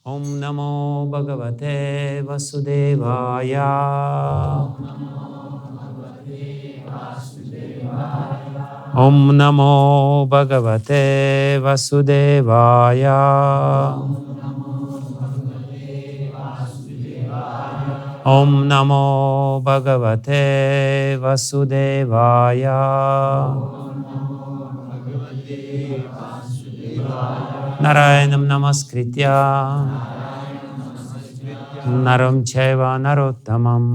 Om Namo Bhagavate Vasudevaya. Om Namo Bhagavate Vasudevaya. Om Namo Bhagavate Vasudevaya. Narayanam Namaskritya Naram Chaiva Narottamam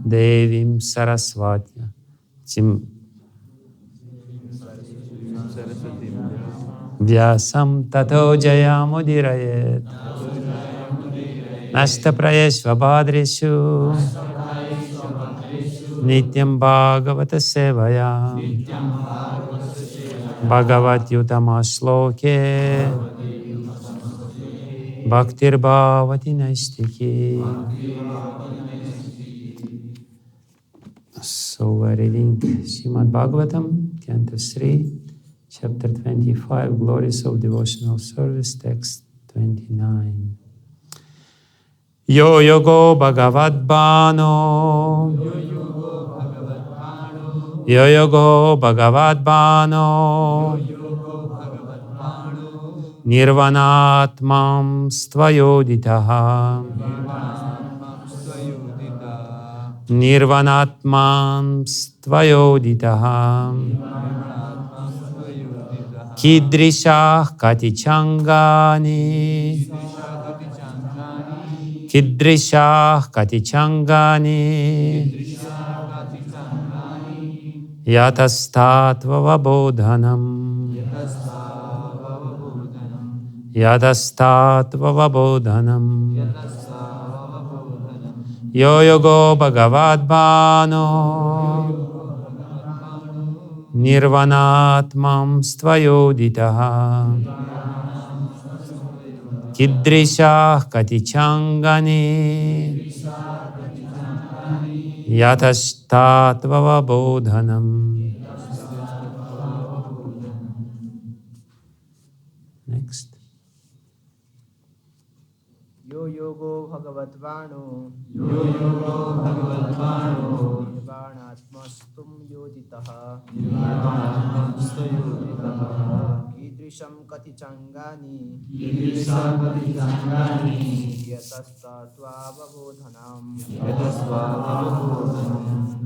Devim Sarasvatya Vyasam Tato Jayamudirayet Nashtaprayeshva Bhadreshu Nityam Bhagavata Sevaya Bhagavad-gītā shloke bhaktir-bhavati naistiki. So we're reading Srimad Bhagavatam, Canto 3, Chapter 25, Glories of Devotional Service, Text 29. Yo yogo bhagavad-bāṇo. Yo yogo bhagavad-bāṇo. Nirvāṇātmaṁs tvayoditaḥ. Nirvāṇātmaṁs tvayoditaḥ. Kīdṛśaḥ kati cāṅgāni. Kīdṛśaḥ kati cāṅgāni. Yatas tattvāvabodhanam. Yatas tattvāvabodhanam. Yo yogo bhagavad-bāṇo. Nirvāṇātmaṁs tvayoditaḥ. Kīdṛśaḥ kati cāṅgāni. Yatas tattvāvabodhanam. Next. Yo yogo bhagavad-bāṇo. Yo yogo bhagavad-bāṇo. nirvāṇātmaṁs yoditaḥ. Nirvāṇātmaṁs yoditaḥ. kīdṛśaḥ kati cāṅgāni. Kīdṛśaḥ kati cāṅgāni. yatas tattvāvabodhanam. Yatas tattvāvabodhanam.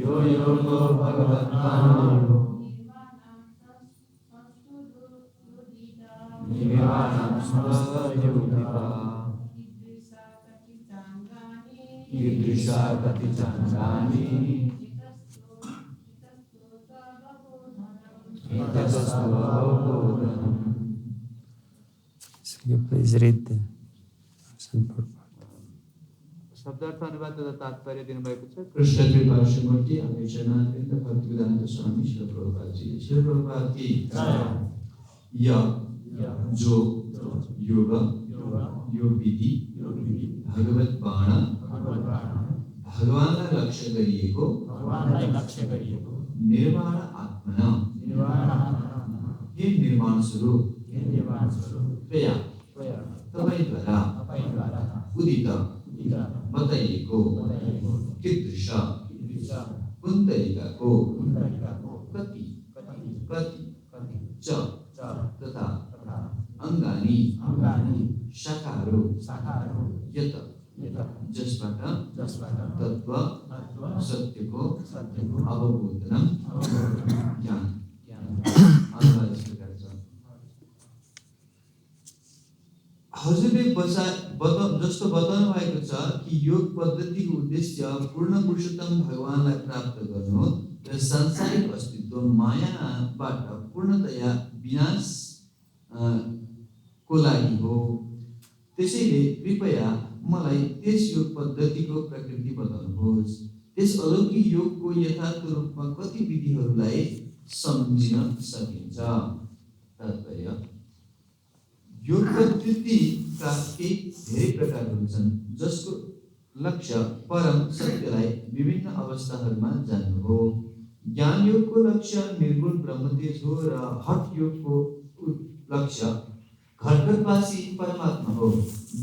Yo yogo bhagavad-bāṇo. Nirvāṇātmaṁs yoditaḥ. Kīdṛśaḥ kati cāṅgāni. So you please read the purport. शब्दार्थ अनुवाद तथा तात्पर्य दिनुभएको छ कृष्ण कृपा श्रीमूर्ति अमेजनाथ भक्ति विधान गोस्वामी श्री प्रभुपाद जी श्री प्रभुपाद की यह जो योग योग विधि भगवद-bāṇo भगवानलाई लक्ष्य गरिएको निर्वाण आत्मना हे निर्वाण स्वरूप त्वया तपाईद्वारा उदित बताइएको कीदृश कुन तरिकाको कति च तथा अङ्गानि शाखाहरू यत जसबाट तत्त्व सत्यको अवबोधनम ज्ञान अनुवाद यस प्रकार छ हजुरले जस्तो बताउनु भएको छ कि योग पद्धतिको उद्देश्य पूर्ण पुरुषोत्तम भगवानलाई प्राप्त गर्नु र सांसारिक अस्तित्व मायाबाट पूर्णतया विनाश को लागि हो। त्यसैले कृपया मलाई त्यस योग पद्धतिको प्रकृति बताउनुहोस्। त्यस अलौकिक योगको यथार्थ रूपमा कति विधिहरूलाई सम्झिन सकिन्छ। तात्पर्य योग पद्धतिका केही धेरै प्रकारहरू छन् जसको लक्ष्य परम सत्यलाई विभिन्न अवस्थाहरूमा जान्नु हो। ज्ञान योगको लक्ष्य निर्गुण ब्रह्मतेज हो र हठ योगको लक्ष्य घटघटवासी परमात्मा हो।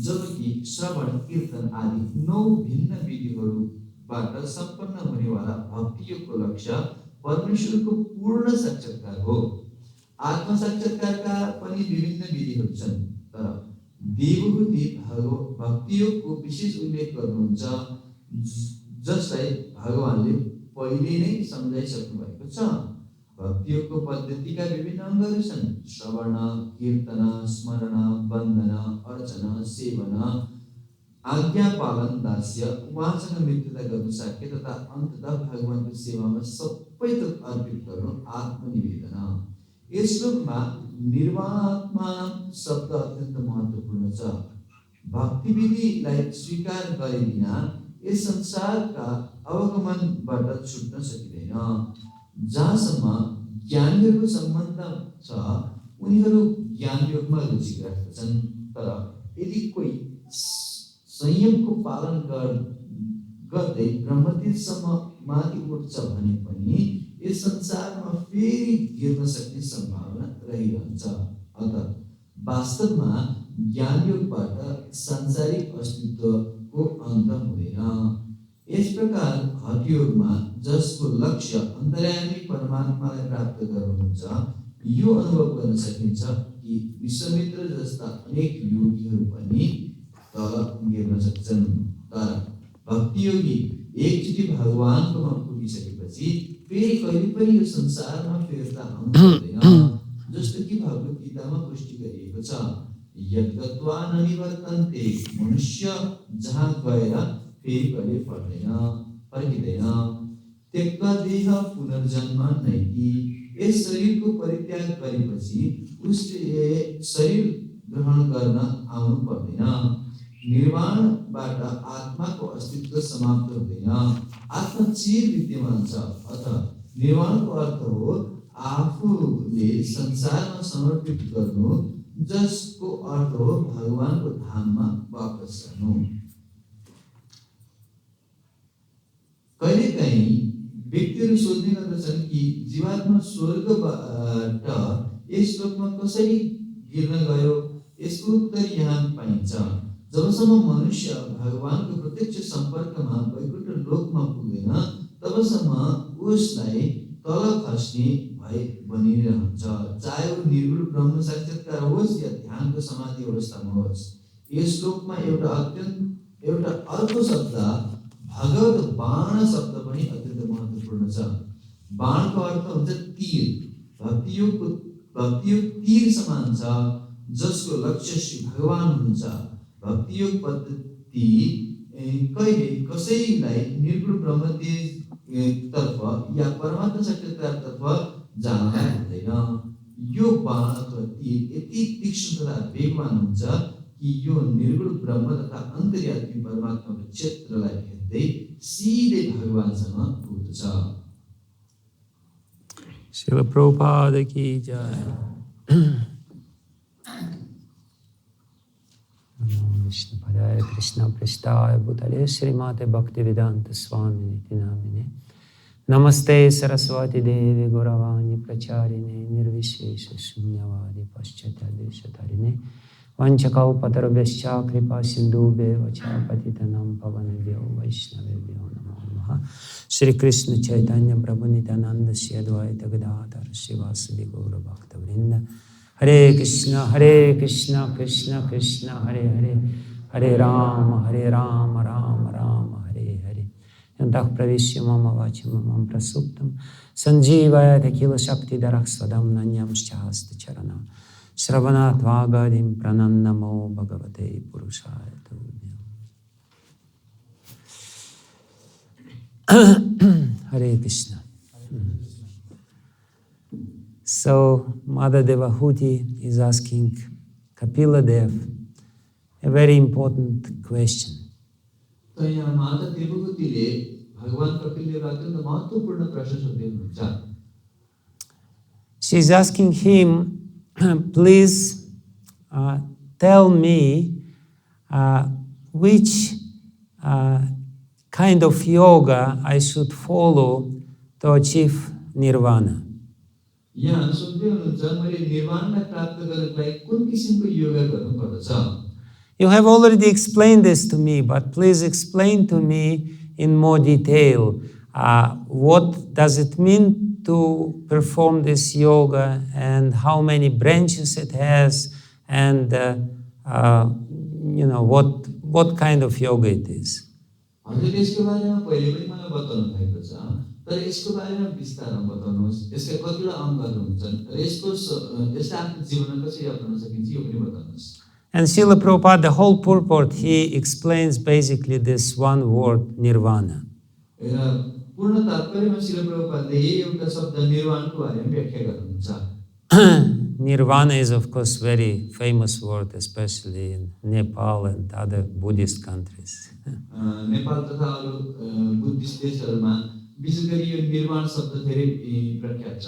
जबकि श्रवण कीर्तन आदि 9 भिन्न विधिहरूबाट सम्पन्न हुनेवाला भक्ति योगको लक्ष्य परमेश्वरको पूर्ण साक्षात्कार हो। आत्म साक्षात्कारका पनि विभिन्न विधिहरू छन्, तर देवहूति भक्ति योगको विशेष उल्लेख गर्नुहुन्छ, जसलाई भगवानले पहिले नै सम्झाइसक्नु भएको छ। भक्ति योगको पद्धतिका विभिन्न अङ्गहरू छन्: श्रवण, कीर्तन, स्मरण, वन्दन, अर्चना, सेवन, आज्ञा पालन, दास्य, उपासना, मित्रता गर्नु, साक्य तथा अन्ततः भगवानको सेवामा सबै थोक अर्पित गर्नु, आत्मनिवेदन। यस श्लोकमा निर्वाणात्मान शब्द अत्यन्त महत्त्वपूर्ण छ। भक्ति विधिलाई स्वीकार गरे बिना यस संसारका अवगमनबाट छुट्न सकिँदैन। जहाँसम्म ज्ञानीहरूको सम्बन्ध छ, उनीहरू ज्ञान योगमा रुचि राख्दछन्, तर यदि कोही संयमको पालन गर्दै ब्रह्मतेजसम्म माथि उठ्छ भने पनि यस संसारमा फेरि गिर्न सक्ने सम्भावना रहिरहन्छ। अतः वास्तवमा ज्ञान योगबाट सांसारिक अस्तित्वको अन्त हुँदैन। यस प्रकार हठ योगमा जसको लक्ष्य अन्तर्यामी परमात्मालाई प्राप्त गर्नु हुन्छ, यो अनुभव गर्न सकिन्छ कि विश्वामित्र जस्ता अनेक योगीहरू पनि तल गिर्न सक्छन्। तर भक्ति योगी एकचोटि भगवानकोमा पुगिसकेपछि फेरि कहिले पनि यो संसारमा फिर्ता आउनु पर्दैन। जस्तो कि भगवद-गीतामा पुष्टि गरिएको छ, यद्गत्वा न निवर्तन्ते, मनुष्य जहाँ गएर फेरि कहिले फर्किँदैन। त्यक्त्वा देह पुनर्जन्म नैति, यस शरीरको परित्याग गरेपछि उसले शरीर ग्रहण गर्न आउनु पर्दैन। निर्वाणबाट आत्माको अस्तित्व समाप्त हुँदैन। आत्मा चिर विद्यमान छ। अतः निर्वाणको अर्थ हो आफूले संसारमा समर्पित गर्नु, जसको अर्थ हो भगवानको धाममा वापस जानु। कहिलेकाहीँ व्यक्तिहरू सोध्ने गर्दछन् कि जीवात्मा स्वर्गबाट यस श्लोकमा कसरी गिर्न गयो। यसको उत्तर यहाँ पाइन्छ। जबसम्म मनुष्य भगवानको प्रत्यक्ष सम्पर्कमा वैकुण्ठ लोकमा पुग्दैन, तबसम्म उसलाई तल खस्ने भय बनिरहन्छ, चाहे वो निर्गुण ब्रह्म साक्षात्कार होस् या ध्यानको समाधि अवस्थामा होस्। यस श्लोकमा एउटा अर्को शब्द भगवद-बाण शब्द पनि अत्यन्त महत्त्वपूर्ण छ। बाणको अर्थ हुन्छ तीर। भक्ति योग तीर समान छ, जसको लक्ष्य श्री भगवान हुनुहुन्छ। भक्ति योग पद्धति कहिले कसैलाई निर्गुण ब्रह्मतेज तर्फ या परमात्मा साक्षात्कार तर्फ जानलाई हुँदैन। यो बाण अथवा तीर यति तीक्ष्ण तथा वेगवान हुन्छ कि यो निर्गुण ब्रह्म तथा अन्तर्यामी परमात्माको क्षेत्रलाई भेट्दै सिधै भगवानसँग पुग्दछ। श्रील प्रभुपाद की जय। विष्णु पदाय कृष्ण पृष्ठाय भूतले श्रीमते भक्ति वेदांत स्वामी निति नामिने नमस्ते सरस्वती देवी गौरवाणी प्रचारिणे निर्विशेष शून्यवादी पश्चात्देशतारिणे वंशकल्पतरुभ्यश्च कृपा सिन्धुभ्येव च पतितनां पावनेभ्यो वैष्णवेभ्यो नमो नमः। श्री कृष्ण चैतन्य प्रभु नित्यानंद श्री अद्वैत गदाधर श्रीवासदि गौर भक्तवृंद। हरे कृष्ण कृष्ण कृष्ण हरे हरे, हरे राम राम राम हरे हरे। यन्तः प्रविश्य मम वाचि मम प्रसुप्तं सञ्जीवयत किल शक्तिधरः स्वदं नन्यंश्चास्ति श्रवणात् वागधिं प्रणन्नमो भगवते पुरुषाय तुभ्यम्। हरे Krishna. So Mother Devahūti is asking Kapila Dev a very important question. तो यहाँ माता देवहूतिले भगवान कपिलदेवलाई अत्यन्त महत्त्वपूर्ण प्रश्न सोध्दै हुनुहुन्छ। She is asking him, please tell me which kind of yoga I should follow to achieve nirvana. यहाँ सोध्दै हुनुहुन्छ मैले निर्वाणलाई प्राप्त गर्नको लागि कुन किसिमको योगा गर्नुपर्दछ? You have already explained this to me, but please explain to me in more detail. What does it mean to perform this yoga, and how many branches it has, and what kind of yoga it is? हजुरले यसको बारेमा पहिले पनि मलाई बताउनु भएको छ, तर यसको बारेमा विस्तारमा बताउनुहोस्। यसका कतिवटा अङ्गहरू हुन्छन् र यसले आफ्नो जीवनमा कसरी अपनाउन सकिन्छ यो पनि बताउनुहोस्। And Srila Prabhupada, the whole purport, he explains basically this one word, nirvana. पूर्ण तात्पर्यमा श्रील प्रभुपादले यही एउटा शब्द निर्वाणको बारेमा व्याख्या गर्नुहुन्छ। Nirvana is, of course, very famous word, especially in Nepal and other Buddhist countries. Nepal तथा अरू बुद्धिस्ट देशहरूमा विशेष गरी यो निर्वाण शब्द धेरै प्रख्यात छ।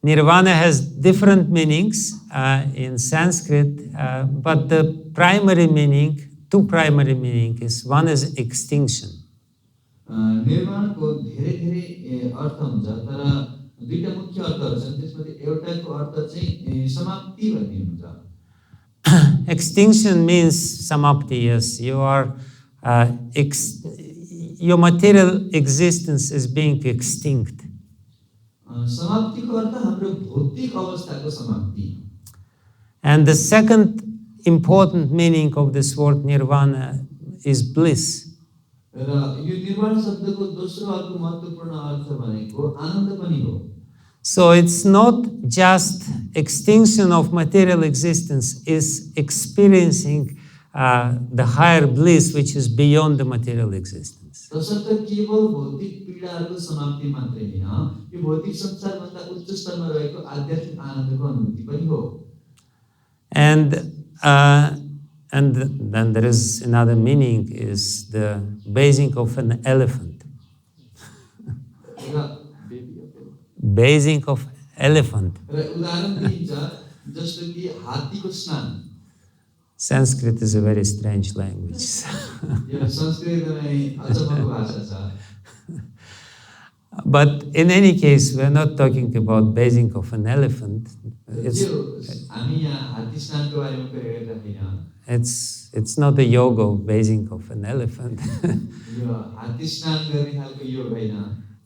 Nirvana has different meanings in Sanskrit, but the primary meaning, two primary meanings, one is extinction. निर्वाणको धेरै धेरै अर्थ हुन्छ, तर दुईटा मुख्य अर्थहरू छन्। त्यसमध्ये एउटाको अर्थ चाहिँ समाप्ति भन्ने हुन्छ। Extinction means samapti, yes. You are your material existence is being extinct. समाप्तिको अर्थ हाम्रो भौतिक अवस्थाको समाप्ति। And the second important meaning of this word nirvana is bliss. र यो निर्वाण शब्दको दोस्रो अर्को महत्त्वपूर्ण अर्थ भनेको आनन्द पनि हो। So it's not just extinction of material existence, is experiencing the higher bliss which is beyond the material existence. तसर्थ केवल भौतिक पीडाहरूको समाप्ति मात्रै होइन, यो भौतिक संसारभन्दा उच्च स्तरमा रहेको आध्यात्मिक आनन्दको अनुभूति पनि हो। And then there is another meaning, is the bathing of an elephant. Bathing of elephant. Sanskrit is a very strange language. But in any case, we are not talking about bathing of an elephant. It's not a yoga of bathing of an elephant.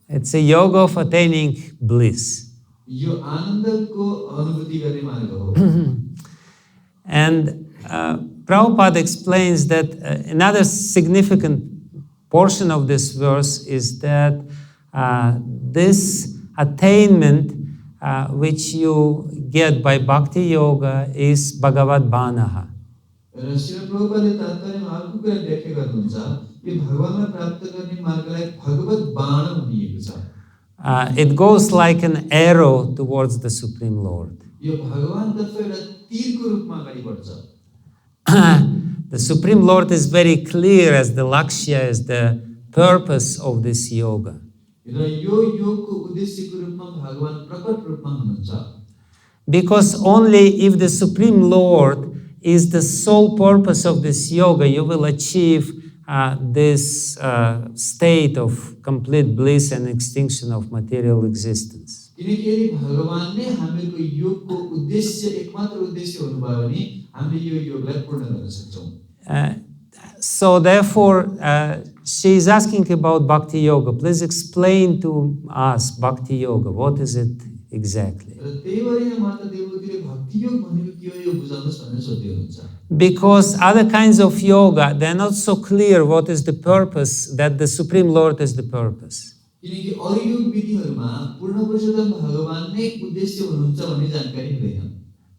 It's a yoga of attaining bliss. And Prabhupada explains that another significant portion of this verse is that this attainment which you get by bhakti yoga is bhagavad-bāṇo. It goes like an arrow towards the Supreme Lord. The Supreme Lord is very clear as the lakshya, as the purpose of this yoga. Because only if the Supreme Lord is the sole purpose of this yoga, you will achieve this state of complete bliss and extinction of material existence. So therefore, she is asking about bhakti yoga. Please explain to us bhakti yoga. What is it exactly? Because other kinds of yoga, they're not so clear what is the purpose, that the Supreme Lord is the purpose.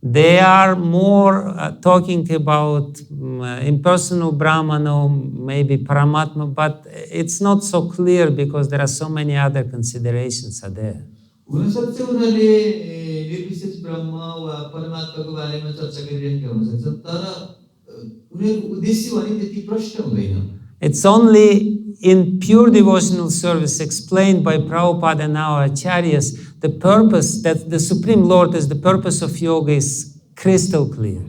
They are more talking about impersonal Brahman or maybe Paramātmā, but it's not so clear because there are so many other considerations are there. It's only in pure devotional service explained by Prabhupada and our acharyas, the purpose that the Supreme Lord is the purpose of yoga is crystal clear.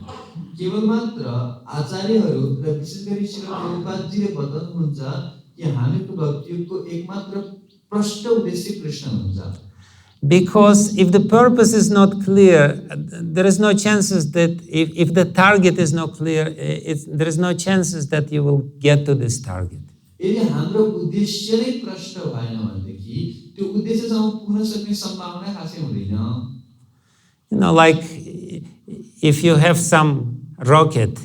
प्रष्ट उद्देश्य कृष्ण हुन्छ। Because if the purpose is not clear, there is no chances that if the target is not clear, there is no chances that you will get to this target. यदि हाम्रो उद्देश्य नै प्रष्ट भएन भनेदेखि त्यो उद्देश्यसम्म पुग्न सक्ने सम्भावना खासै हुँदैन। You know, like if you have some rocket,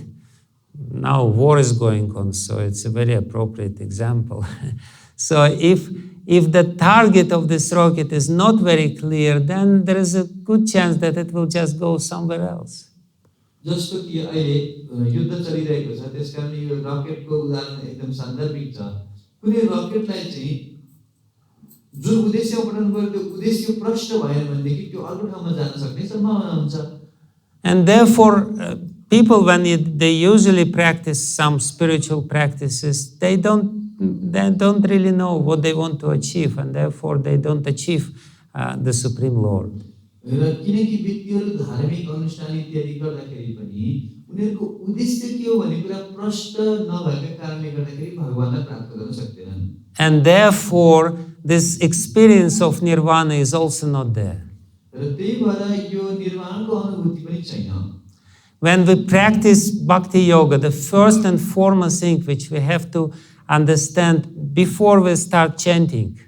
now war is going on, so it's a very appropriate example. So if the target of this rocket is not very clear, then there is a good chance that it will just go somewhere else. जस्तो कि अहिले युद्ध चलिरहेको छ, त्यसकारण यो रकेटको उदाहरण एकदम सान्दर्भिक छ। कुनै रकेटलाई चाहिँ जुन उद्देश्य पठाउनु पर्यो त्यो उद्देश्य प्रष्ट भएन भनेदेखि त्यो अर्को ठाउँमा जान सक्ने सम्भावना हुन्छ। And therefore, people, when they usually practice some spiritual practices, they don't really know what they want to achieve, and therefore they don't achieve the Supreme Lord. र किनकि व्यक्तिहरू धार्मिक अनुष्ठान इत्यादि गर्दाखेरि पनि उनीहरूको उद्देश्य के हो भन्ने कुरा प्रष्ट नभएका कारणले गर्दाखेरि भगवानलाई प्राप्त गर्न सक्दैनन्। And therefore, this experience of nirvana is also not there. र त्यही भएर यो निर्वाणको अनुभूति पनि छैन। When we practice bhakti yoga, the first and foremost thing which we have to understand before we start chanting,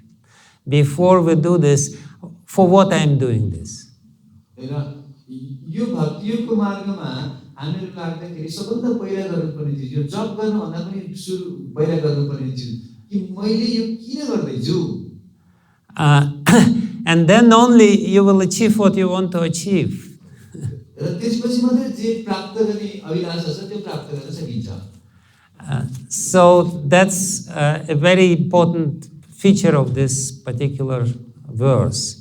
before we do this, for what I am doing this. र यो भक्ति योगको मार्गमा हामीहरु लाग्दाखेरि सबभन्दा पहिला गर्नुपर्ने चिज यो जप गर्नुभन्दा पनि सुरु पहिला गर्नुपर्ने चिज कि मैले यो किन गर्दैछु। And then only you will achieve what you want to achieve. र त्यसपछि मात्रै जे प्राप्त गर्ने अभिलाषा छ त्यो प्राप्त गर्न सकिन्छ। So that's a very important feature of this particular verse.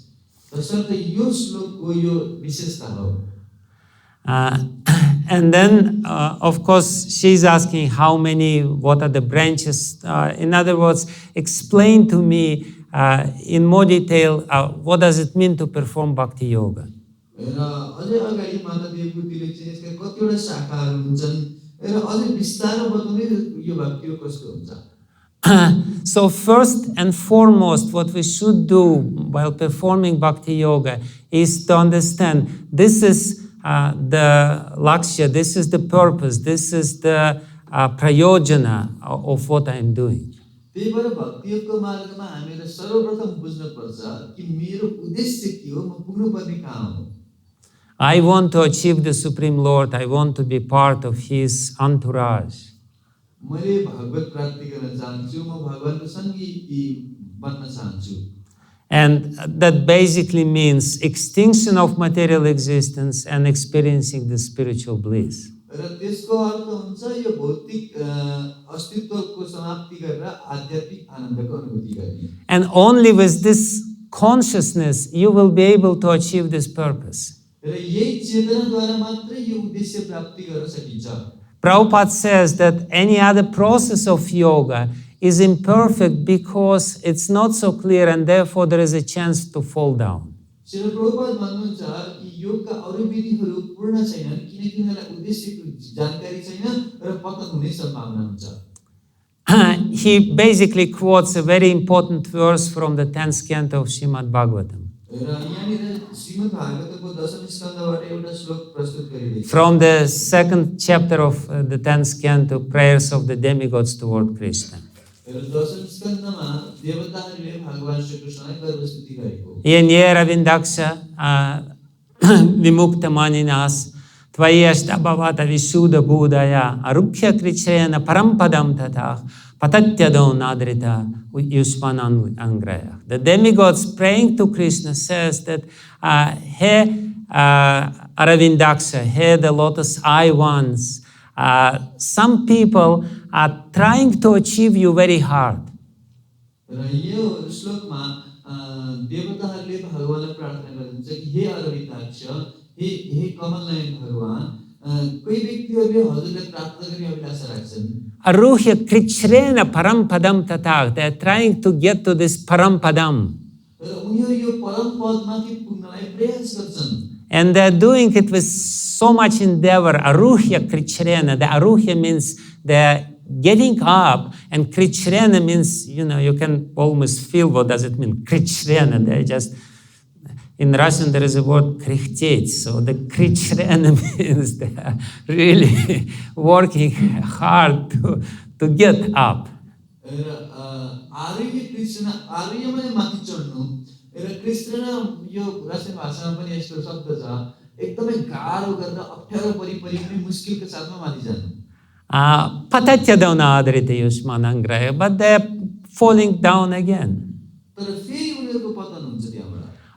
And then, of course, she's asking what are the branches? In other words, explain to me in more detail what does it mean to perform bhakti yoga. So first and foremost, what we should do while performing bhakti yoga is to understand this is the lakshya, this is the purpose, this is the prayojana of what I am doing. I want to achieve the Supreme Lord. I want to be part of His entourage. And that basically means extinction of material existence and experiencing the spiritual bliss. And only with this consciousness you will be able to achieve this purpose. Prabhupada says that any other process of yoga is imperfect because it's not so clear and therefore there is a chance to fall down. He basically quotes a very important verse from the 10th canto of Srimad Bhagavatam. From the 2nd chapter of the 10th canto, Prayers of the Demigods toward Krishna. Yenyera vindaksha vimukta maninas tvayashta bhavata visuddha buddhaya arukya krichrena parampadam tatah patatyado nadrita yusmanan angraya. The demigods praying to Krishna says that He Aravindaksha, He the lotus eye ones, some people are trying to achieve you very hard. Aruhya krichrena parampadam tatah. They are trying to get to this parampadam. And they are doing it with so much endeavor. Aruhya krichrena. The aruhya means they are getting up, and kīdṛśaḥ means, you can almost feel what does it mean, kīdṛśaḥ. They just, in Russian there is a word krяхтеть, so the kīdṛśaḥ means they are really working hard to get up. But they're falling down again.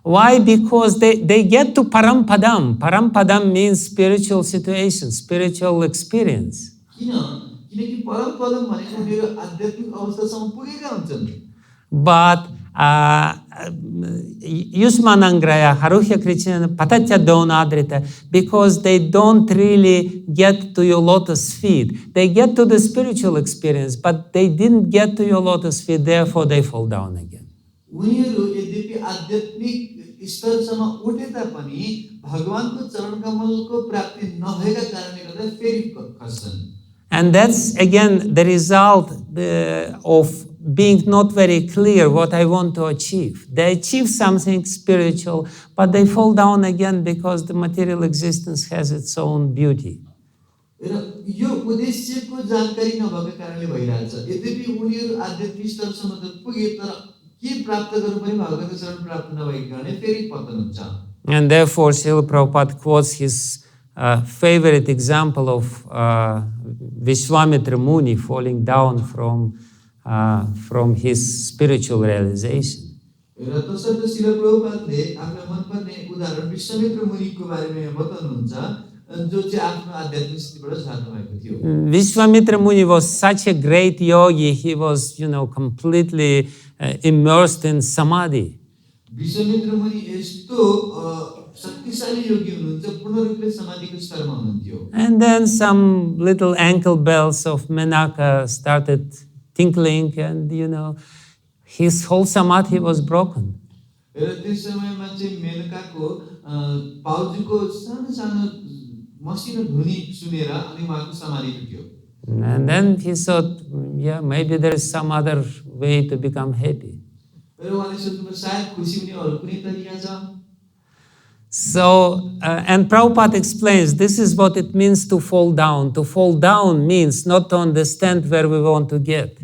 Why? Because they get to Parampadam. Parampadam means spiritual situation, spiritual experience. But Yusmanangraya, Haruhya Krishna, Patatya Donadrita, because they don't really get to your lotus feet. They get to the spiritual experience, but they didn't get to your lotus feet, therefore they fall down again. And that's again the result of being not very clear what I want to achieve. They achieve something spiritual, but they fall down again because the material existence has its own beauty. And therefore, Srila Prabhupada quotes his favorite example of Vishwamitra Muni falling down from his spiritual realization. Vishwamitra Muni was such a great yogi. He was, completely immersed in samadhi. And then some little ankle bells of Menaka started tinkling, and his whole samadhi was broken. And then he thought, yeah, maybe there is some other way to become happy. So, and Prabhupada explains, this is what it means to fall down. To fall down means not to understand where we want to get.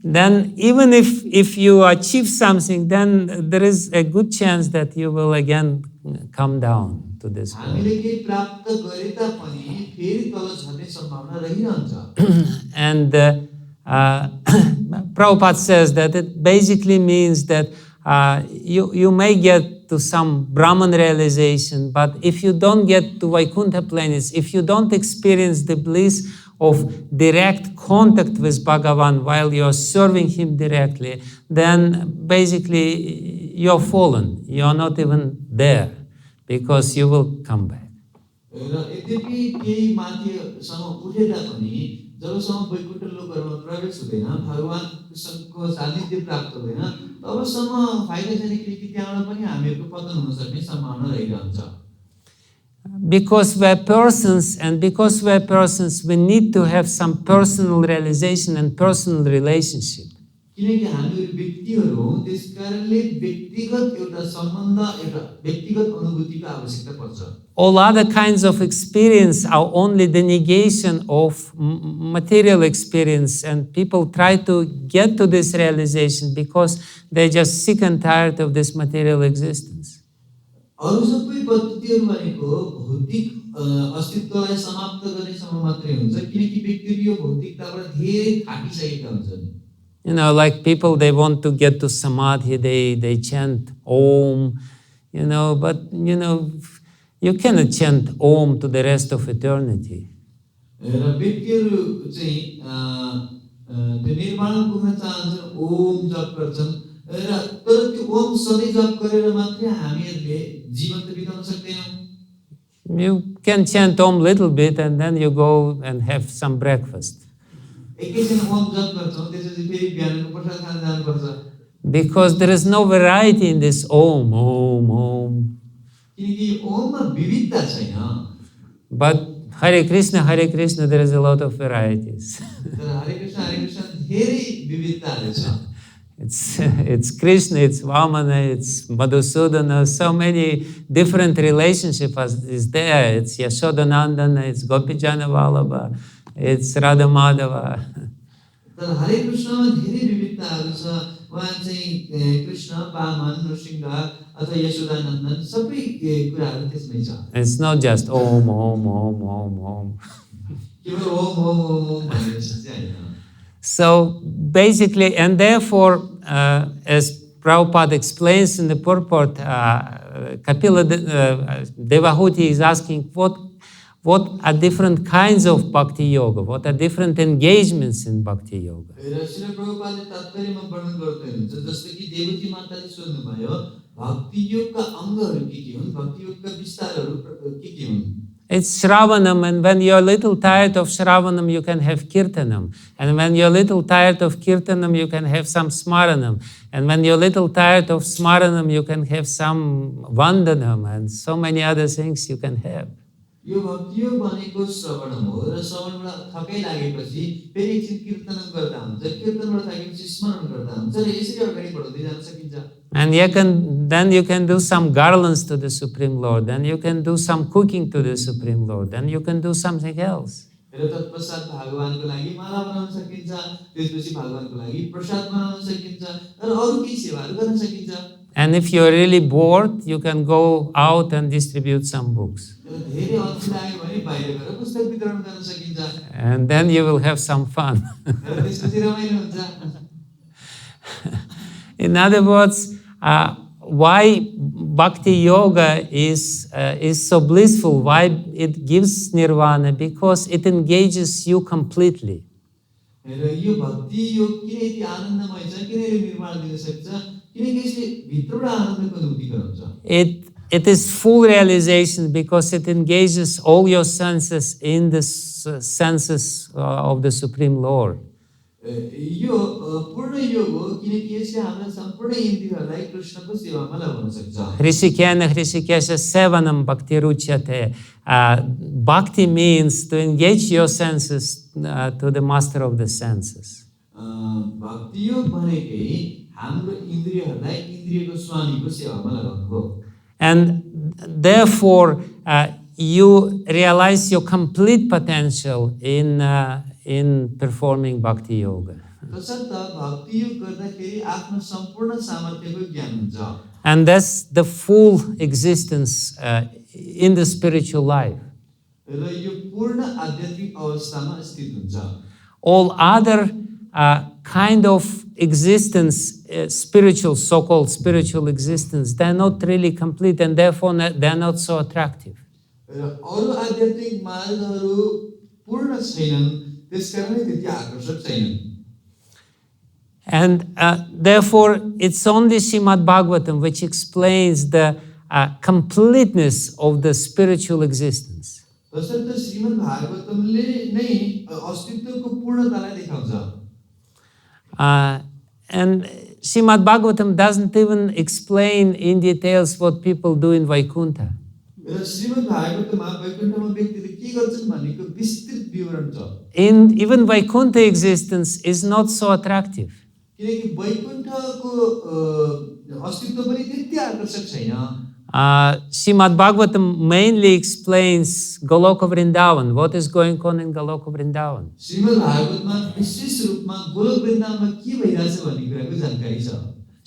Then even if you achieve something, then there is a good chance that you will again come down to this world. And Prabhupada says that it basically means that you may get to some Brahman realization, but if you don't get to Vaikuntha planes, if you don't experience the bliss of direct contact with Bhagavan while you're serving him directly, then basically you're fallen. You're not even there, because you will come back. Because we're persons, and because we're persons, we need to have some personal realization and personal relationship. All other kinds of experience are only the negation of material experience, and people try to get to this realization because they're just sick and tired of this material existence. Like people, they want to get to samadhi, they chant Om, but you cannot chant Om to the rest of eternity. You can chant Om little bit and then you go and have some breakfast. Because there is no variety in this Om, Om, Om. किनकि ओममा विविधता छैन। But Hare Krishna, there is a lot of varieties. तर हरे कृष्ण धेरै विविधताहरू छ। It's Krishna, it's Vamana, it's Madhusudana, so many different relationships is there. It's Yashodanandana, it's Gopijana Vallabha, it's Radha Madhava. तर हरे कृष्णमा धेरै विविधताहरू छ। वहाँ चाहिँ कृष्ण, वामन, नृसिंह अथवा यशोदानन्दन सबै कुराहरू त्यसमै छ। It's not just Om, Om, Om, Om, Om. केवल ओम ओम ओम ओम भनेर चाहिँ हैन। So basically, and therefore, as Prabhupada explains in the Purport, Devahūti is asking what are different kinds of bhakti yoga, what are different engagements in bhakti yoga. र श्रील प्रभुपादले तात्पर्यमा वर्णन गर्दै हुनुहुन्छ जस्तो कि देवकी माताले सोध्नुभयो भक्ति योगका अंगहरू के हुन्, भक्ति योगका विस्तारहरू के हुन्। It's Shravanam, and when you're a little tired of Shravanam, you can have Kirtanam. And when you're a little tired of Kirtanam, you can have some Smaranam. And when you're a little tired of Smaranam, you can have some Vandanam, and so many other things you can have. यो भक्ति योग भनेको श्रवणम हो र श्रवणबाट थकै लागेपछि फेरि एकछिन कीर्तन गर्दा हुन्छ, कीर्तनबाट थाकेपछि स्मरण गर्दा हुन्छ र यसरी अगाडि बढ्दै जान सकिन्छ। And then you can do some garlands to the Supreme Lord, then you can do some cooking to the Supreme Lord, then you can do something else. र तत्पश्चात भगवानको लागि माला बनाउन सकिन्छ, त्यसपछि भगवानको लागि प्रसाद बनाउन सकिन्छ र अरु केही सेवाहरू गर्न सकिन्छ। And if you're really bored, you can go out and distribute some books. धेरै अल्छी लाग्यो भने बाहिर गएर पुस्तक वितरण गर्न सकिन्छ। And then you will have some fun. र त्यसपछि रमाइलो हुन्छ। In other words, why bhakti yoga is so blissful, why it gives nirvana, because it engages you completely. र यो भक्ति योग किन यति आनन्दमय छ, किन यो निर्माण दिन सक्छ, किनकि यसले भित्रबाट आनन्दको अनुभूति गराउँछ। It is full realization because it engages all your senses in the senses of the Supreme Lord. यो पूर्ण योग हो किनकि यसले हाम्रो सम्पूर्ण इन्द्रियहरूलाई कृष्णको सेवामा लगाउन सक्छ। Hrishikena Hrishikesha Sevanam Bhakti Ruchyate. Bhakti means to engage your senses to the master of the senses. भक्ति योग भनेकै हाम्रो इन्द्रियहरूलाई इन्द्रियको स्वामीको सेवामा लगाउनु हो। And therefore, you realize your complete potential in performing bhakti yoga. And that's the full existence in the spiritual life. All other kind of existence, spiritual, so-called spiritual existence, they're not really complete, and therefore they're not so attractive. And therefore, it's only Srimad Bhagavatam which explains the completeness of the spiritual existence. And Srimad Bhagavatam doesn't even explain in details what people do in Vaikuntha. Even Vaikuntha existence is not so attractive. Srimad Bhagavatam mainly explains Goloka Vrindavan, what is going on in Goloka Vrindavan.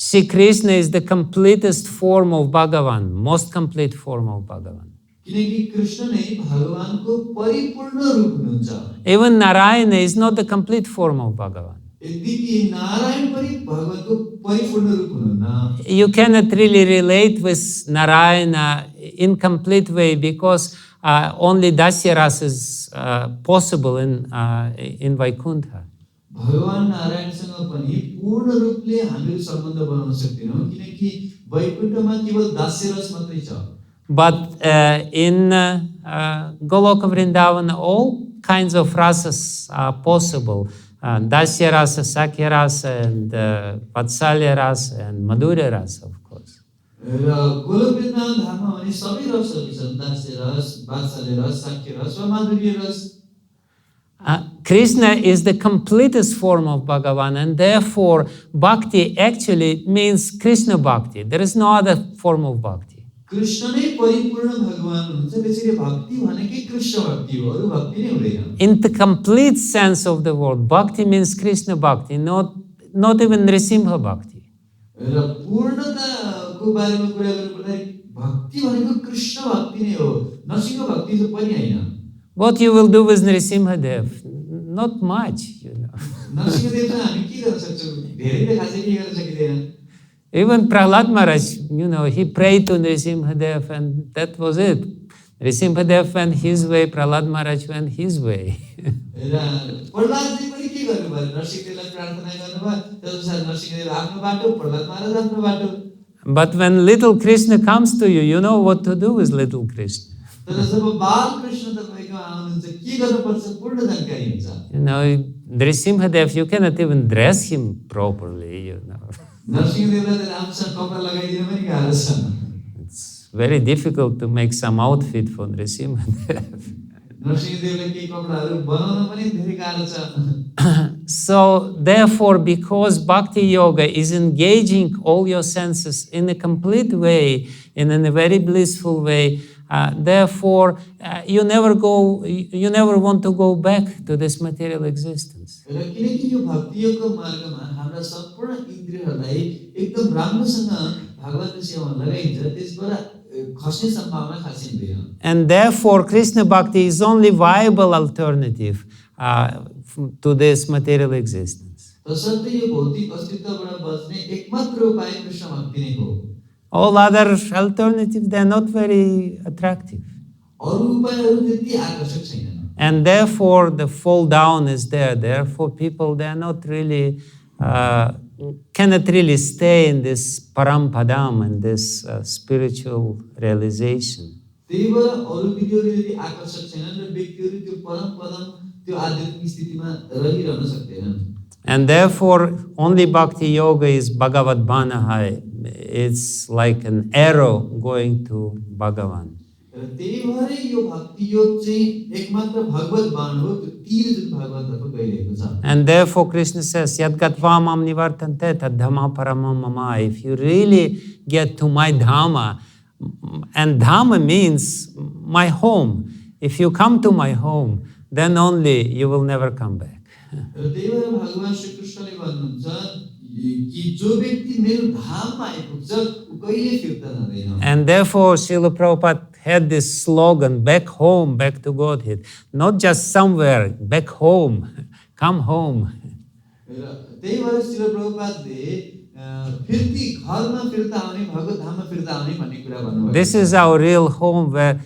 Shri Krishna is the completest form of Bhagavan, most complete form of Bhagavan. Even Narayana is not the complete form of Bhagavan. You cannot really relate with Narayana in complete way because only Dasyaras is possible in Vaikuntha. But in Goloka Vrindavan, all kinds of rasas are possible. Dasya rasa, Sakya rasa, and Vatsalya rasa, and Madhurya rasa, of course. र गोलोक वृन्दावन धाममा भने सबै रसहरू छन्, दास्य रस, वात्सल्य रस, साख्य रस वा माधुर्य रस। Krishna is the completest form of Bhagavan, and therefore bhakti actually means Krishna bhakti. There is no other form of bhakti. Krishna नै परिपूर्ण भगवान हुनुहुन्छ, त्यसैले भक्ति भनेकै कृष्ण भक्ति हो, अरु भक्ति नै हुँदैन। In the complete sense of the word, bhakti means Krishna bhakti, not even Nrisimha bhakti. र पूर्णताको बारेमा कुरा गर्नुपर्दाखेरि भक्ति भनेको कृष्ण भक्ति नै हो, नरसिंह भक्ति चाहिँ पनि हैन। What you will do with Nrisimha Dev? Not much, you know. Narasimha देवसँग हामी के गर्न सक्छौँ? धेरैले खासै के गर्न सकिदैन। Even Prahlad Maharaj, you know, he prayed to Nrisimha Dev and that was it. Nrisimha Dev went his way, Prahlad Maharaj went his way. र प्रहलादले पनि के गर्नु भयो? नरसिंहदेवलाई प्रार्थना गर्नुभयो, त्यसपछि नरसिंहदेव आफ्नो बाटो, प्रहलाद महाराज आफ्नो बाटो। But when little Krishna comes to you, you know what to do with little Krishna. तर जब बाल कृष्ण तपाईको आउनुहुन्छ, के गर्नुपर्छ पूर्ण जानकारी हुन्छ। You know, Nrisimha Dev, you cannot even dress him properly, you know. नरसिंहदेवलाई त राम्रोसँग कपडा लगाइदिन पनि गाह्रो छ। It's very difficult to make some outfit for Nrisimha Dev. नरसिंहदेवलाई केही कपडाहरू बनाउन पनि धेरै गाह्रो छ। So therefore, because bhakti yoga is engaging all your senses in a complete way, in a very blissful way, therefore you never want to go back to this material existence. र किनकि यो भक्ति योगको मार्गमा हाम्रा सम्पूर्ण इन्द्रियहरूलाई एकदम राम्रोसँग भगवानको सेवामा लगाइन्छ, त्यसबाट खस्ने सम्भावना खासै हुँदैन। And therefore Krishna bhakti is only viable alternative to this material existence. तसर्थ यो भौतिक अस्तित्वबाट बच्ने एकमात्र उपाय कृष्ण भक्ति नै हो। All other alternatives, they are not very attractive. अरु उपायहरू त्यति आकर्षक छैनन्। And therefore the fall down is there. Therefore people, they are not really, cannot really stay in this parampadam and this spiritual realization. त्यही भएर अरु विधिहरू यदि आकर्षक छैनन् र व्यक्तिहरू त्यो परमपदम त्यो आध्यात्मिक स्थितिमा रहिरहन सक्दैनन्। And therefore only bhakti yoga is bhagavad-bāṇo. It's like an arrow going to Bhagavan. र त्यही भएर यो भक्ति योग चाहिँ एकमात्र भगवद बाण हो, त्यो तीर जुन भगवततर्फ गइरहेको छ। And therefore Krishna says, Yad gatva mam nivartante tad dhamma paramam mama. If you really get to my dhamma, and dhamma means my home. If you come to my home, then only you will never come back. र त्यही भएर भगवान श्री कृष्णले भन्नुहुन्छ कि जो व्यक्ति मेरो धाममा आइपुग्छ उ कहिले फिर्ता जाँदैन। And therefore Srila Prabhupada had this slogan, back home, back to Godhead. Not just somewhere, back home, come home. र त्यही भएर श्रील प्रभुपादले फिर्ती घरमा फिर्ता आउने, भगवत धाममा फिर्ता आउने भन्ने कुरा भन्नुभयो। This is our real home where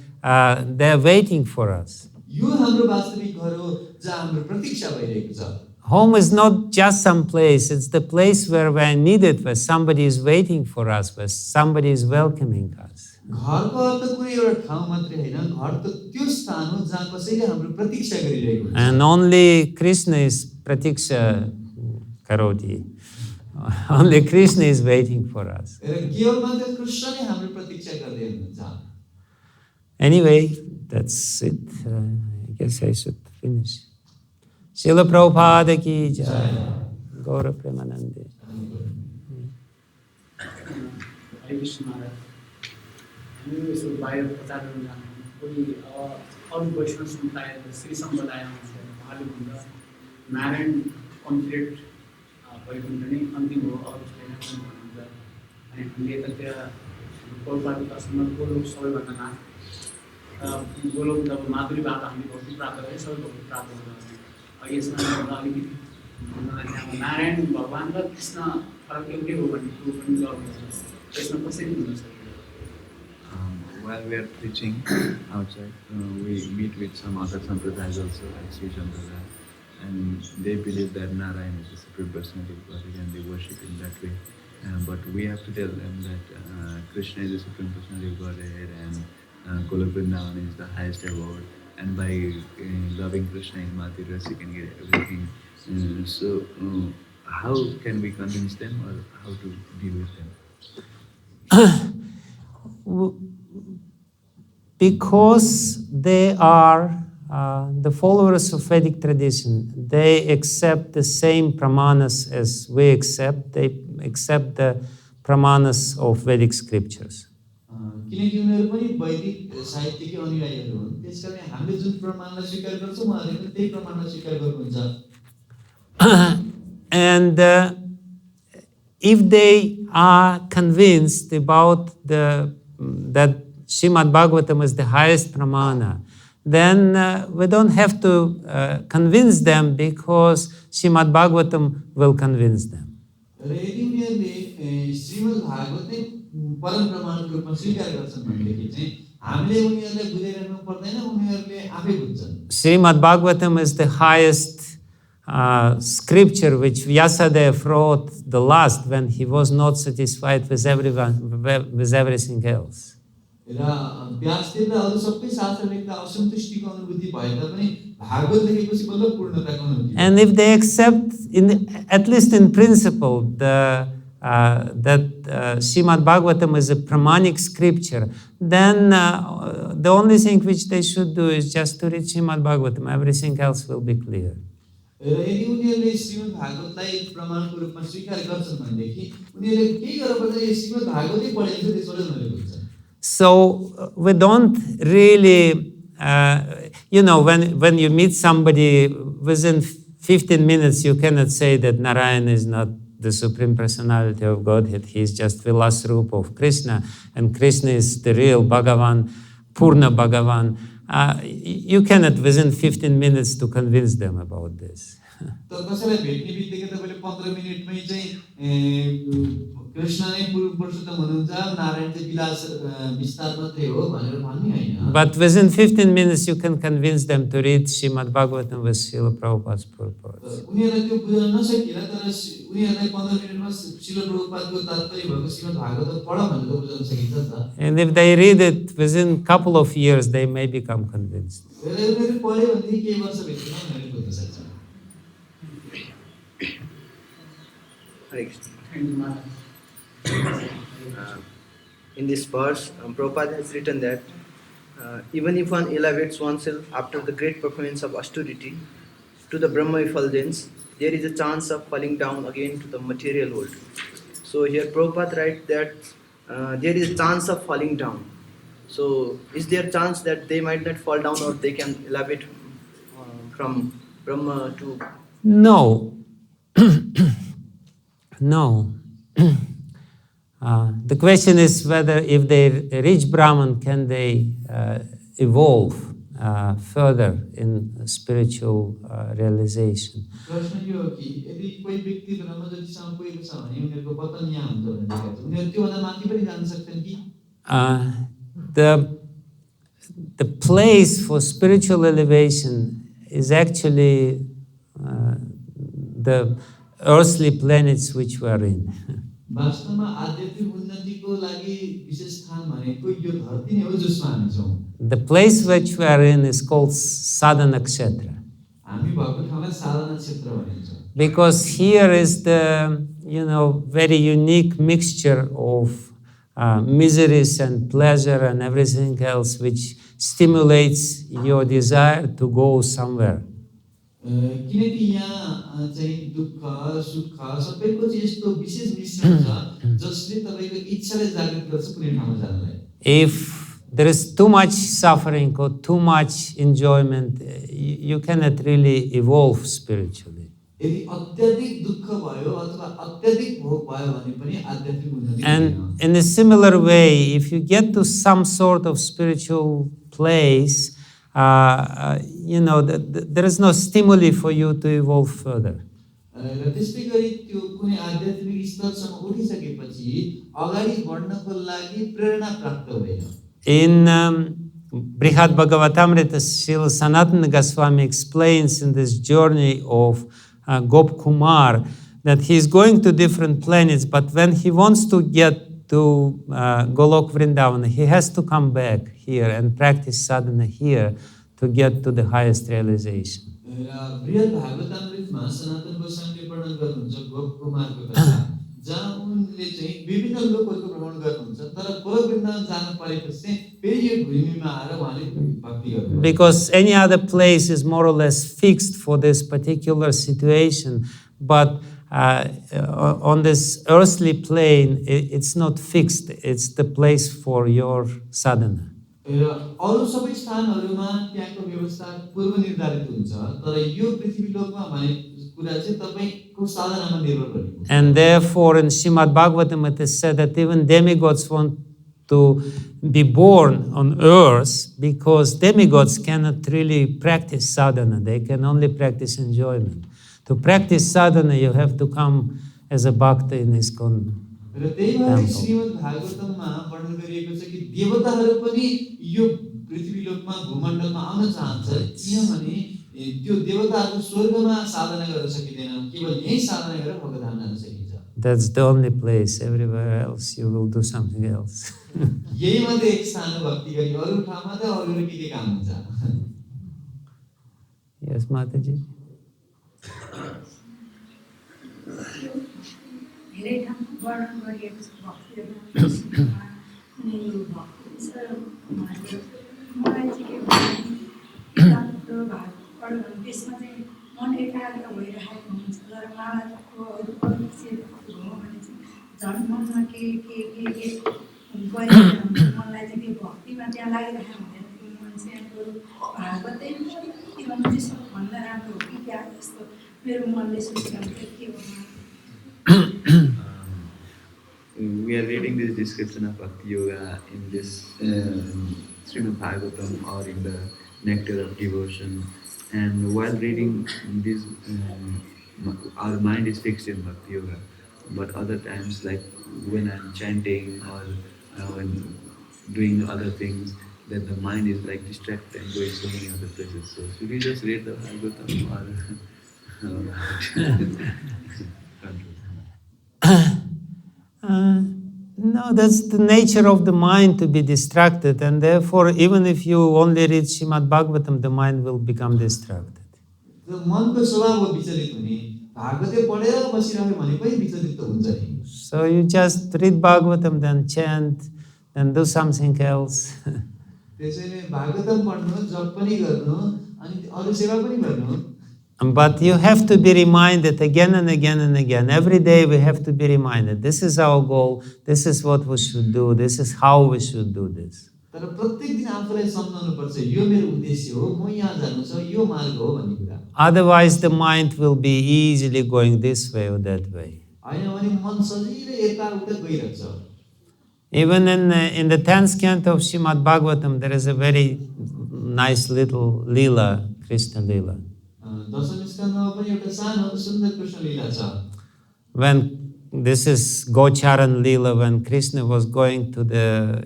they're waiting for us. यो हाम्रो वास्तविक घर हो जहाँ हाम्रो प्रतीक्षा भइरहेको छ। Home is not just some place, it's the place where we're needed, where somebody is waiting for us, where somebody is welcoming us. घरको अर्थ कुनै एउटा ठाउँ मात्रै हैन, घर त त्यो स्थान हो जहाँ कसैले हाम्रो प्रतीक्षा गरिरहेको हुन्छ। And only Krishna is pratiksha karoti. Only Krishna is waiting for us. र केवल मात्र कृष्ण नै हाम्रो प्रतीक्षा गर्दै हुनुहुन्छ। Anyway, that's it. I guess I should finish. Srila Prabhupada ki jai. Gaura Premanande. हरे कृष्ण महाराज, हामी यसो बाहिर प्रचार गर्न जान्छौँ, कोही अरू वैष्णव समुदाय श्री सम्प्रदाय आउँछ, उहाँले भन्छ नारायण कम्प्लिट वैकुण्ठ नै अन्तिम हो, अरू छैन भन्नुहुन्छ। अनि हामीले यतातिर प्रभुपादको आश्रममा गोलोक सबैभन्दा नाम गोलोक जब माधुरीबाट हामीले भक्ति प्राप्त गरे, सबै भक्ति प्राप्त गर्छ। यसमा अलिकति नारायण भगवान र कृष्ण फरक एउटै हो भन्ने कुरो पनि गर्नुहुन्छ। यसमा कसरी हुन सक्छ? While we are preaching outside, we meet with some other sampradayas also, like Sri Sampradaya, and they believe that Narayan is the Supreme Personality of Godhead and they worship in that way. But we have to tell them that Krishna is the Supreme Personality of Godhead and Golok Vrindavan is the highest award, and by loving Krishna in Madhurya Rasa you can get everything. So how can we convince them or how to deal with them? because they are the followers of Vedic tradition, they accept the same pramanas as we accept. They accept the pramanas of Vedic scriptures. किनकि उनीहरू पनि वैदिक साहित्यकै अनुयायीहरू हुन्, त्यसकारण हामीले जुन प्रमाणलाई स्वीकार गर्छौँ उहाँहरूले पनि त्यही प्रमाणलाई स्वीकार गर्नुहुन्छ। And if they are convinced about that Srimad Bhagavatam is the highest pramana, then we don't have to convince them, because Srimad Bhagavatam will convince them. र यदि उनीहरूले श्रीमद् भागवतै परम प्रमाणको रूपमा स्वीकार गर्छन् भनेदेखि चाहिँ हामीले उनीहरूलाई बुझाइरहनु पर्दैन, उनीहरूले आफै बुझ्छन्। Srimad Bhagavatam is the highest scripture which Vyasadeva wrote the last when he was not satisfied with everything else. र व्यासदेवले अरु सबै शास्त्र लेख्दा असन्तुष्टिको अनुभूति भए तापनि भागवत लेखेपछि बल्ल पूर्णताको अनुभूति। And if they accept, at least in principle, that Srimad Bhagavatam is a pramanic scripture, then the only thing which they should do is just to read Srimad Bhagavatam. Everything else will be clear. र यदि उनीहरूले श्रीमद् भागवतलाई प्रमाणको रूपमा स्वीकार गर्छन् भनेदेखि उनीहरूले के गर्नुपर्छ, यो श्रीमद् भागवतै पढेको छ, त्यसबाट उनीहरूले बुझ्छन्। So we don't really, when you meet somebody, within 15 minutes you cannot say that Narayana is not the Supreme Personality of Godhead. He is just Vilasrupa of Krishna, and Krishna is the real Bhagavan, Purna Bhagavan. You cannot within 15 minutes to convince them about this. But within 15 minutes you can convince them to read Srimad Bhagavatam with Srila Prabhupada's Purport. And if they read it within a couple of years, they may become convinced. In this verse, Prabhupada has written that even if one elevates oneself after the great performance of austerity to the Brahma effulgence, there is a chance of falling down again to the material world. So here Prabhupada writes that there is a chance of falling down. So is there a chance that they might not fall down, or they can elevate from Brahma to... No. No. The question is whether if they reach Brahman, can they evolve further in spiritual realization. The place for spiritual elevation is actually the earthly planets which we are in. The place which we are in is called Sadhana Kshetra. Because here is the, very unique mixture of miseries and pleasure and everything else which stimulates your desire to go somewhere. If there is too much suffering or too much enjoyment, you cannot really evolve spiritually. And in a similar way, if you get to some sort of spiritual place, there is no stimuli for you to evolve further. In Brihad Bhagavatamrita, Srila Sanatana Goswami explains in this journey of Gop Kumar that he is going to different planets, but when he wants to get to Golok Vrindavan, he has to come back here and practice sadhana here to get to the highest realization. महाप्रभुले चाहिँ विभिन्न लोकहरूको भ्रमण गर्नुहुन्छ तर गोलोक वृन्दावन जान परेपछि चाहिँ फेरि यो भूमिमा आएर उहाँले भक्ति गर्नुहुन्छ Because any other place is more or less fixed for this particular situation, but on this earthly plane, it's not fixed. It's the place for your sadhana. अरु सबै स्थानहरुमा त्यहाँको व्यवस्था पूर्व निर्धारित हुन्छ तर यो पृथ्वी लोकमा भने कुरा चाहिँ तपाईको साधनामा निर्भर गरेको छ And therefore in Srimad Bhagavatam it is said that even demigods want to be born on earth because demigods cannot really practice sadhana. They can only practice enjoyment. To practice sadhana you have to come as a bhakta in ISKCON र त्यही भएर श्रीमद् भागवतममा वर्णन गरिएको छ कि देवताहरू पनि यो पृथ्वी लोकमा भूमण्डलमा आउन चाहन्छ किनभने त्यो देवताहरू स्वर्गमा साधना गर्न सकिदैन केवल यही साधना गरेर भगवद्धाम जान सकिन्छ That's the only place. Everywhere else you will do something else. यही मात्र एक स्थान हो भक्ति गरी अरु ठाउँमा त अरूले के काम हुन्छ Yes, Mataji. धेरै ठाउँमा वर्णन गरिएको छ भक्ति अनि यो भक्ति छ मलाई चाहिँ के भन्छ भाग पढ्नु त्यसमा चाहिँ मन एकाग्र भइरहेको हुन्छ तर मालाको अरू अरू क्षेत्रको हो भने चाहिँ झन् मनमा के गरिरहेको मनलाई चाहिँ त्यो भक्तिमा त्यहाँ लागिरहेको हुँदैन त्यो मन चाहिँ भागवतै के भन्नु चाहिँ सबभन्दा राम्रो हो कि क्या जस्तो मेरो मनले सोचिरहन्छ के हो We are reading this description of bhakti-yoga in this Srimad Bhagavatam or in the Nectar of Devotion. And while reading this, our mind is fixed in bhakti-yoga. But other times, like when I'm chanting or when doing other things, that the mind is like distracted and going so many other places. So should we just read the Bhagavatam or... No, that's the nature of the mind to be distracted, and therefore even if you only read Srimad Bhagavatam, the mind will become distracted. So you just read Bhagavatam, then chant, then do something else. But you have to be reminded again and again and again. Every day we have to be reminded. This is our goal. This is what we should do. This is how we should do this. Otherwise the mind will be easily going this way or that way. Even in the 10th canto of Srimad Bhagavatam, there is a very nice little lila, Krishna lila. When this is Gocharan Lila, when Krishna was going to the,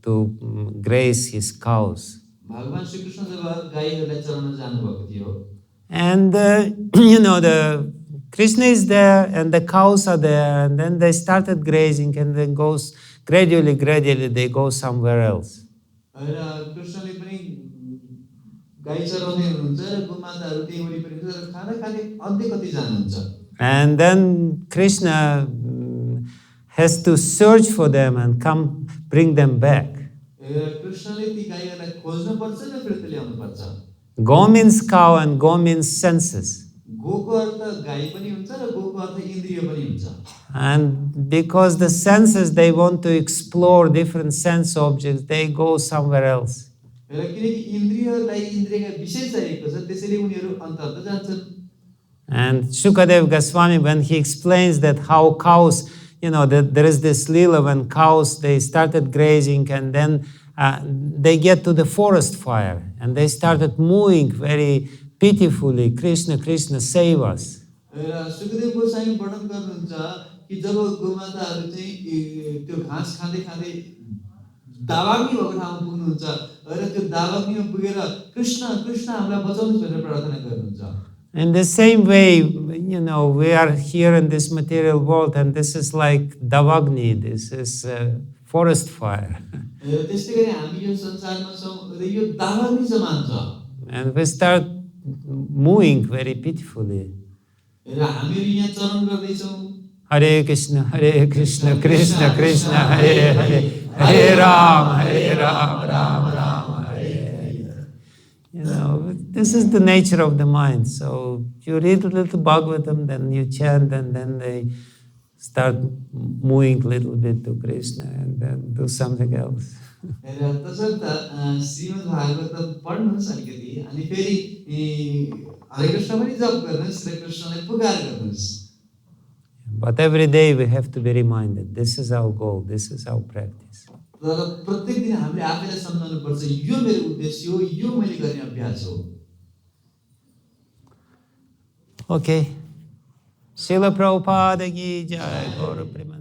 to graze his cows. And the Krishna is there and the cows are there, and then they started grazing, and then goes gradually they go somewhere else. And then Krishna has to search for them and come bring them back. Go means cow and go means senses. And because the senses, they want to explore different sense objects, they go somewhere else. And Shukadev Goswami, when he explains that how cows, that there is this lila when cows, they started grazing, and then they get to the forest fire, and they started mooing very pitifully, Krishna, Krishna, save us. In the same way, we are here in this material world, and this is like Davagni, this is forest fire. And we start mooing very pitifully. Hare Krishna, Krishna Krishna, Hare Hare, Hare Ram, Ram Ram, Hare Hare. You know, this is the nature of the mind. So you read a little Bhagavatam, then you chant, and then they start moving a little bit to Krishna, and then do something else. तसर्थ श्रीमद् भागवत पढ्नुहोस् अलिकति अनि फेरि हरे कृष्ण पनि जप गर्नुहोस् श्री कृष्णलाई पुकार गर्नुहोस्. But every day we have to be reminded, this is our goal, this is our practice. तर प्रत्येक दिन हामीले आफैलाई सम्झाउनु पर्छ, यो मेरो उद्देश्य हो, यो मैले गर्ने अभ्यास हो. Okay. Srila Prabhupada ki jai, Gaura Premanand.